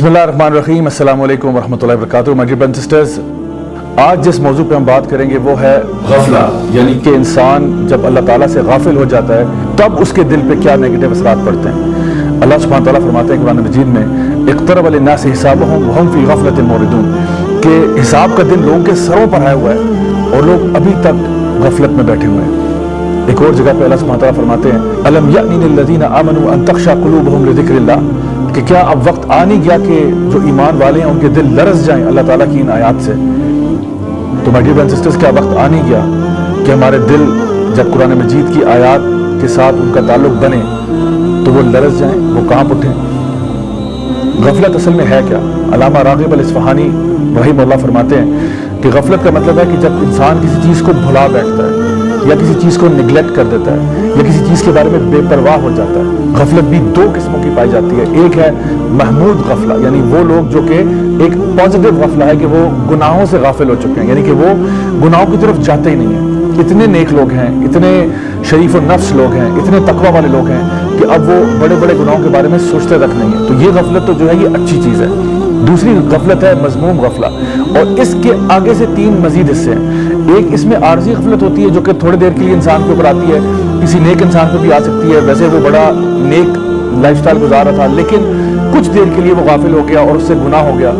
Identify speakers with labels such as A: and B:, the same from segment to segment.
A: बिस्मिल्लाहिर्रहमानिर्रहीम, अस्सलाम वालेकुम रहमतुल्लाहि वबरकातुहू। My dear brothers and sisters, आज जिस मौजू पे हम बात करेंगे वो है गफला, यानी कि इंसान जब अल्लाह ताला से गाफिल हो जाता है तब उसके दिल पे क्या नेगेटिव असरात पड़ते हैं। अल्लाह सुब्हानहू तआला फरमाते हैं कुरान मजीद में, इक़्तरब लिन्नासि हिसाबुहुम वहुम फ़ी गफ़लतिन मुरिदून, कि हिसाब का दिन लोगों के सरों पर आया हुआ है और लोग अभी तक गफलत में बैठे हुए हैं। एक और जगह पे अल्लाह सुब्हानहू तआला फरमाते हैं, अलम यअनी लिल्लज़ीना आमनू अन तख़शा क़ुलूबुहुम लिज़िक्रिल्लाह, कि क्या अब वक्त आ नहीं गया कि जो ईमान वाले हैं उनके दिल लरस जाएं अल्लाह ताला की इन आयात से। तो my dear brothers and sisters, क्या वक्त आ नहीं गया कि हमारे दिल जब कुरान मजीद की आयात के साथ उनका ताल्लुक बने तो वो लरस जाएं, वो कांप उठें। गफलत असल में है क्या? अल्लामा राग़िब अल-इस्फ़हानी रहमहुल्लाह फरमाते हैं कि गफलत का मतलब है कि जब इंसान किसी चीज़ को भुला बैठता है या किसी चीज़ को निगलेक्ट कर देता है या किसी चीज़ के बारे में बेपरवाह हो जाता है। गफलत भी दो किस्मों की पाई जाती है। एक है महमूद गफला, यानी वो लोग जो कि एक पॉजिटिव गफला है कि वो गुनाहों से गाफिल हो चुके हैं, यानी कि वो गुनाहों की तरफ जाते ही नहीं है। इतने नेक लोग हैं, इतने शरीफ और नफ्स लोग हैं, इतने तकवा वाले लोग हैं कि अब वो बड़े बड़े गुनाहों के बारे में सोचते तक नहीं है। तो ये गफलत तो जो है ये अच्छी चीज़ है। दूसरी गफलत है मज़मूम गफला, और इसके आगे से तीन मजीद हिस्से हैं। एक इसमें आर्जी गफलत होती है जो कि थोड़ी देर के लिए इंसान के ऊपर आती है, किसी नेक इंसान पर भी आ सकती है। वैसे वो बड़ा नेक लाइफस्टाइल गुजार रहा था लेकिन कुछ देर के लिए वो गाफिल हो गया और उससे गुनाह हो गया,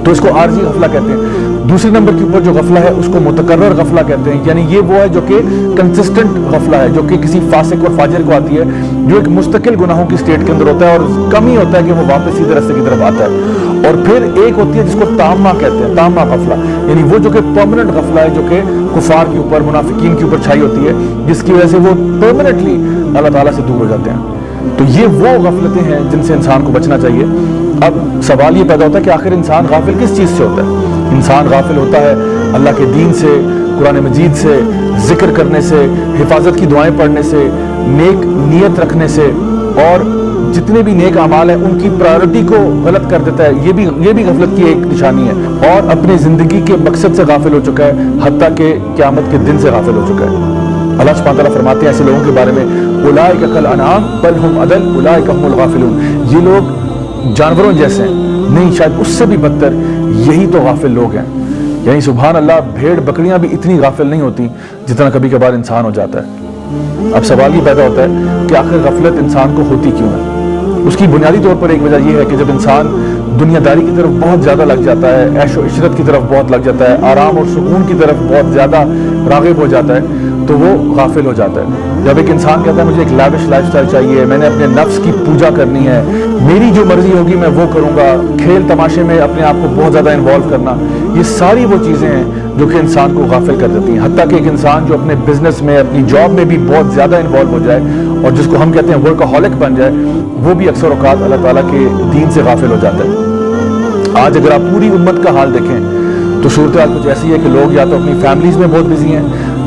A: तो इसको आर्जी गफला कहते हैं। दूसरे नंबर के ऊपर जो गफला है उसको मुतकर्रर गफला कहते हैं, यानी ये वो है जो कि कंसिस्टेंट गफला है, जो कि किसी फासिक और फाजिर को आती है, जो एक मुस्तकिल गुनाहों की स्टेट के अंदर होता है और कम ही होता है कि वो वापस सीधे रास्ते की तरफ आता है। और फिर एक होती है जिसको तामा कहते हैं, तामा गफला, यानी वो जो कि परमानेंट गफला है, जो कि कुफार के ऊपर, मुनाफिकीन के ऊपर छाई होती है, जिसकी वजह से वो परमानेंटली अल्लाह ताला से दूर हो जाते हैं। तो ये वो गफलतें हैं जिनसे इंसान को बचना चाहिए। अब सवाल ये पैदा होता है कि आखिर इंसान गाफिल किस चीज़ से होता है? इंसान गाफिल होता है अल्लाह के दीन से, कुरान मजीद से, जिक्र करने से, हिफाजत की दुआएं पढ़ने से, नेक नीयत रखने से, और जितने भी नेक अमाल हैं उनकी प्रायोरिटी को गलत कर देता है। ये भी गफलत की एक निशानी है। और अपनी ज़िंदगी के मकसद से गाफिल हो चुका है, हत्ता के क़यामत के दिन से गाफिल हो चुका है। अल्लाह सुब्हानहू तआला फरमाते हैं ऐसे लोगों के बारे में, उलाइका कल अनआम बल हुम अदल उलाइका हुमुल गाफिलून, ये लोग जानवरों जैसे हैं, नहीं शायद उससे भी बदतर, यही तो गाफिल लोग हैं। यानी सुभान अल्लाह, भेड़ बकरियां भी इतनी गाफिल नहीं होती जितना कभी कभार इंसान हो जाता है। अब सवाल ये पैदा होता है कि आखिर गफलत इंसान को होती क्यों है? उसकी बुनियादी तौर पर एक वजह यह है कि जब इंसान दुनियादारी की तरफ बहुत ज़्यादा लग जाता है, ऐशो इशरत की तरफ बहुत लग जाता है, आराम और सुकून की तरफ बहुत ज़्यादा राग़िब हो जाता है, तो वो गाफिल हो जाता है। जब एक इंसान कहता है मुझे एक लाविश लाइफस्टाइल चाहिए, मैंने अपने नफ्स की पूजा करनी है, मेरी जो मर्जी होगी मैं वो करूँगा, खेल तमाशे में अपने आप को बहुत ज़्यादा इन्वॉल्व करना, ये सारी वो चीज़ें हैं जो कि इंसान को गाफिल कर देती हैं। हत्ता कि एक इंसान जो अपने बिजनेस में, अपनी जॉब में भी बहुत ज़्यादा इन्वॉल्व हो जाए और जिसको हम कहते हैं वर्कaholic बन जाए, वो भी अक्सर औकात अल्लाह ताला के दीन से गाफिल हो जाता है। आज अगर आप पूरी उम्मत का हाल देखें तो सूरत हाल कुछ ऐसी है कि लोग या तो अपनी फैमिलीज़ में बहुत बिजी हैं,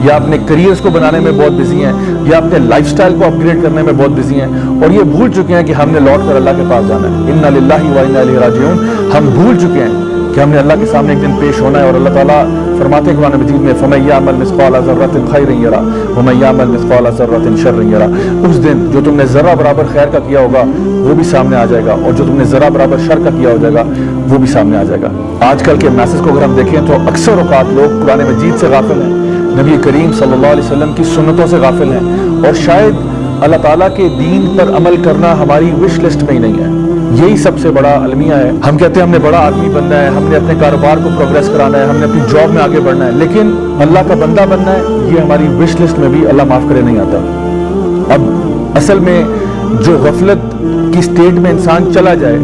A: या अपने करियर्स को बनाने में बहुत बिजी हैं, या अपने लाइफस्टाइल को अपग्रेड करने में बहुत बिजी हैं, और ये भूल चुके हैं कि हमने लौट कर अल्लाह के पास जाना है। इन्ना लिल्लाहि व इन्ना इलैहि राजिऊन। हम भूल चुके हैं कि हमने अल्लाह के सामने एक दिन पेश होना है, और अल्लाह ताला फरमाते हैं कुरान मजीद में, फमन यअमल मिस्क़ाल ज़र्रतिन खैरन यरा व मन यअमल मिस्क़ाल ज़र्रतिन शर्रन यरा। उस दिन जो तुमने ज़र्रा बराबर खैर का किया होगा वो भी सामने आ जाएगा, और जो तुमने ज़र्रा बराबर शर का किया हो जाएगा वो भी सामने आ जाएगा। आजकल के मैसेज को अगर हम देखें तो अक्सर औकात लोग कुरान मजीद से गाफिल हैं, नबी करीम सल्लल्लाहु अलैहि वसल्लम की सुन्नतों से गाफिल हैं, और शायद अल्लाह ताला के दीन पर अमल करना हमारी विश लिस्ट में ही नहीं है। यही सबसे बड़ा अलमिया है। हम कहते हैं हमने बड़ा आदमी बनना है, हमने अपने कारोबार को प्रोग्रेस कराना है, हमने अपनी जॉब में आगे बढ़ना है, लेकिन अल्लाह का बंदा बनना है, ये हमारी विश लिस्ट में भी अल्लाह माफ़ करे नहीं आता। अब असल में जो गफलत की स्टेट में इंसान चला जाए,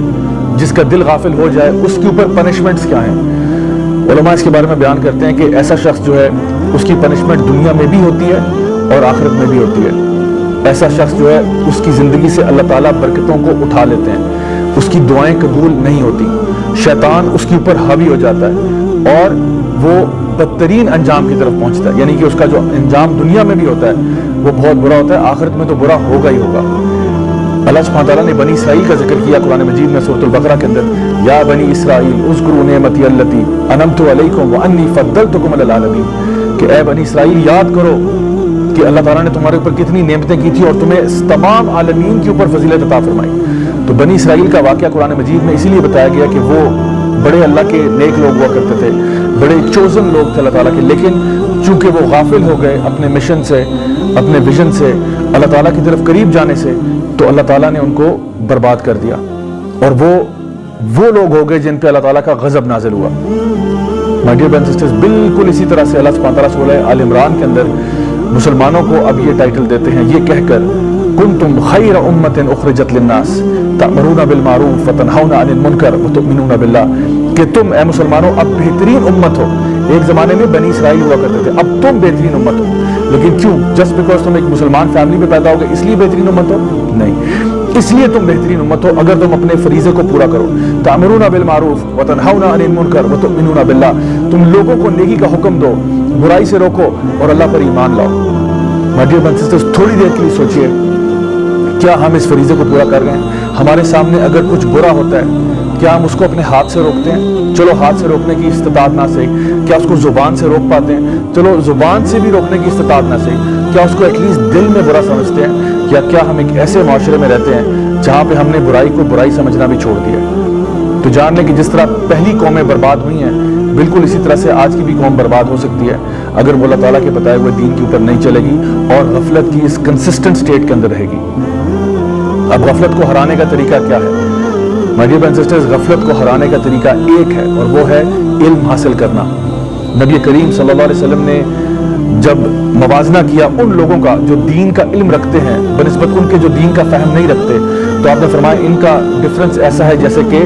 A: जिसका दिल गाफिल हो जाए, उसके ऊपर पनिशमेंट्स क्या हैं? उलमा इसके बारे में बयान करते हैं कि ऐसा शख्स जो है उसकी पनिशमेंट दुनिया में भी होती है और आखिरत में भी होती है। ऐसा शख्स जो है उसकी ज़िंदगी से अल्लाह ताला बरकतों को उठा लेते हैं, उसकी दुआएं कबूल नहीं होती, शैतान उसके ऊपर हावी हो जाता है और वो बदतरीन अंजाम की तरफ पहुंचता है। यानी कि उसका जो अंजाम दुनिया में भी होता है वो बहुत बुरा होता है, आखिरत में तो बुरा होगा ही होगा। अल्लाह सुब्हानहू तआला ने बनी इसराइल का जिक्र किया कुरान मजीद में सूरह अल-बकरा के अंदर, या बनी इसराइल उज़्कुरू निअमती अल्लती अनअमतु अलैकुम व अन्नी फद्दलतुकुम अलल आलमीन, कि ए बनी इसराइल याद करो कि अल्लाह ताला ने तुम्हारे ऊपर कितनी नेमतें की थी और तुम्हें तमाम आलमीन के ऊपर फजीलत अता फरमाई। تو بنی اسرائیل کا واقعہ قرآن مجید میں اسی لیے بتایا گیا کہ وہ بڑے اللہ کے نیک لوگ ہوا کرتے تھے, بڑے چوزن لوگ تھے اللہ تعالیٰ کے, لیکن چونکہ وہ غافل ہو گئے اپنے مشن سے, اپنے ویژن سے, اللہ تعالیٰ کی طرف قریب جانے سے, تو اللہ تعالیٰ نے ان کو برباد کر دیا, اور وہ لوگ ہو گئے جن پہ اللہ تعالیٰ کا غضب نازل ہوا. My dear brothers and sisters, بالکل اسی طرح سے اللہ سبحانہ تعالیٰ سورہ آل عمران کے اندر مسلمانوں کو اب یہ ٹائٹل دیتے ہیں, یہ کہہ کر کنتم خیر امت اخرجت للناس تأمرون بالمعروف وتنہون عن المنکر وتؤمنون باللہ, کہ تم اے مسلمانوں اب بہترین امت ہو. ایک زمانے میں بنی اسرائیل ہوا کرتے تھے, اب تم بہترین امت ہو. لیکن کیوں؟ جسٹ بیکاز تم ایک مسلمان فیملی میں پیدا ہو گئے اس لیے بہترین امت ہو؟ نہیں, اس لیے تم بہترین امت ہو اگر تم اپنے فریضے کو پورا کرو. تأمرون بالمعروف وتنہون عن المنکر وتؤمنون باللہ, تم لوگوں کو نیکی کا حکم دو, برائی سے روکو اور اللہ پر ایمان لاؤ. My dear brothers and sisters, تھوڑی دیر کے لیے سوچئے, کیا ہم اس فریضے کو پورا کر رہے ہیں؟ ہمارے سامنے اگر کچھ برا ہوتا ہے, کیا ہم اس کو اپنے ہاتھ سے روکتے ہیں؟ چلو ہاتھ سے روکنے کی استطاعت نہ صحیح, کیا اس کو زبان سے روک پاتے ہیں؟ چلو زبان سے بھی روکنے کی استطاعت نہ صحیح, کیا اس کو ایٹ لیسٹ دل میں برا سمجھتے ہیں؟ یا کیا ہم ایک ایسے معاشرے میں رہتے ہیں جہاں پہ ہم نے برائی کو برائی سمجھنا بھی چھوڑ دیا؟ تو جان لیں کہ جس طرح پہلی قومیں برباد ہوئی ہیں, بالکل اسی طرح سے آج کی بھی قوم برباد ہو سکتی ہے اگر وہ اللہ تعالیٰ کے بتائے ہوئے دین کے اوپر نہیں چلے گی اور غفلت کی اس کنسسٹنٹ سٹیٹ کے اندر رہے گی. اب غفلت کو ہرانے کا طریقہ کیا ہے؟ My dear brothers and sisters, غفلت کو ہرانے کا طریقہ ایک ہے, اور وہ ہے علم حاصل کرنا. نبی کریم صلی اللہ علیہ وسلم نے جب موازنہ کیا ان لوگوں کا جو دین کا علم رکھتے ہیں بنسبت ان کے جو دین کا فہم نہیں رکھتے, تو آپ نے فرمایا ان کا ڈفرنس ایسا ہے جیسے کہ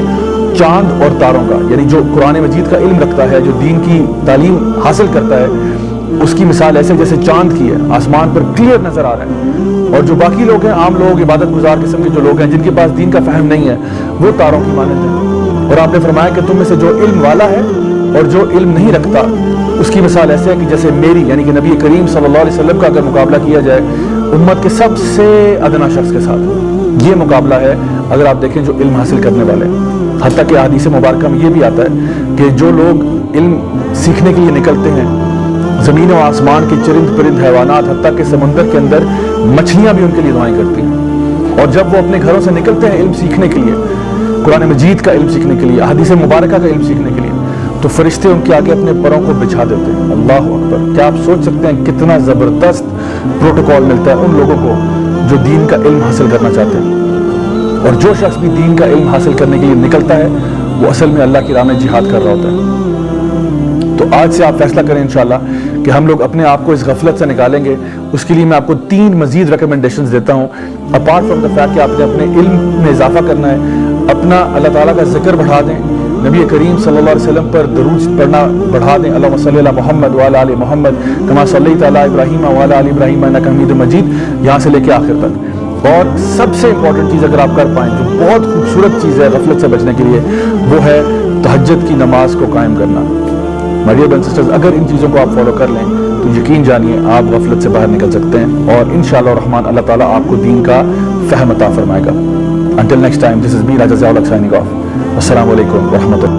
A: چاند اور تاروں کا. یعنی جو قرآن مجید کا علم رکھتا ہے, جو دین کی تعلیم حاصل کرتا ہے, اس کی مثال ایسے جیسے چاند کی ہے, آسمان پر کلیئر نظر آ رہا ہے. اور جو باقی لوگ ہیں, عام لوگ, عبادت گزار قسم کے جو لوگ ہیں جن کے پاس دین کا فہم نہیں ہے, وہ تاروں کی مانند ہیں. اور آپ نے فرمایا کہ تم میں سے جو علم والا ہے اور جو علم نہیں رکھتا, اس کی مثال ایسے ہے کہ جیسے میری یعنی کہ نبی کریم صلی اللہ علیہ وسلم کا اگر مقابلہ کیا جائے امت کے سب سے ادنا شخص کے ساتھ, یہ مقابلہ ہے اگر آپ دیکھیں جو علم حاصل کرنے والے. حتیٰ کہ حدیث مبارکہ میں یہ بھی آتا ہے کہ جو لوگ علم سیکھنے کے لیے نکلتے ہیں, زمین و آسمان کے چرند پرند حیوانات, حتیٰ کہ سمندر کے اندر مچھلیاں بھی ان کے لیے دعائیں کرتی ہیں. اور جب وہ اپنے گھروں سے نکلتے ہیں علم سیکھنے کے لیے, قرآن مجید کا علم سیکھنے کے لیے, حدیث مبارکہ کا علم سیکھنے کے لیے, تو فرشتے ان کے آگے اپنے پروں کو بچھا دیتے ہیں. اللہ اکبر. کیا آپ سوچ سکتے ہیں کتنا زبردست پروٹوکول ملتا ہے ان لوگوں کو جو دین کا علم حاصل کرنا چاہتے ہیں. اور جو شخص بھی دین کا علم حاصل کرنے کے لیے نکلتا ہے وہ اصل میں اللہ کی راہ میں جہاد کر رہا ہوتا ہے. تو آج سے آپ فیصلہ کریں انشاءاللہ کہ ہم لوگ اپنے آپ کو اس غفلت سے نکالیں گے. اس کے لیے میں آپ کو 3 مزید ریکمنڈیشنز دیتا ہوں. اپارٹ فرام دا فیکٹ کہ آپ نے اپنے علم میں اضافہ کرنا ہے, اپنا اللہ تعالیٰ کا ذکر بڑھا دیں, نبی کریم صلی اللہ علیہ وسلم پر درود پڑھنا بڑھا دیں. اللہم صلی علی محمد وعلی آل محمد کما صلیت علی ابراہیم وعلی آل ابراہیم انک حمید مجید, یہاں سے لے کے آخر تک. اور سب سے امپورٹنٹ چیز اگر آپ کر پائیں, جو بہت خوبصورت چیز ہے غفلت سے بچنے کے لیے, وہ ہے تہجد کی نماز کو قائم کرنا. My dear brothers and sisters, اگر ان چیزوں کو آپ فالو کر لیں تو یقین جانیے آپ غفلت سے باہر نکل سکتے ہیں, اور انشاءاللہ الرحمن اللہ تعالیٰ آپ کو دین کا فہم عطا فرمائے گا. Until next time, this is me, Raja Ziaulak signing off. Assalamu alaikum wa rahmatullahi.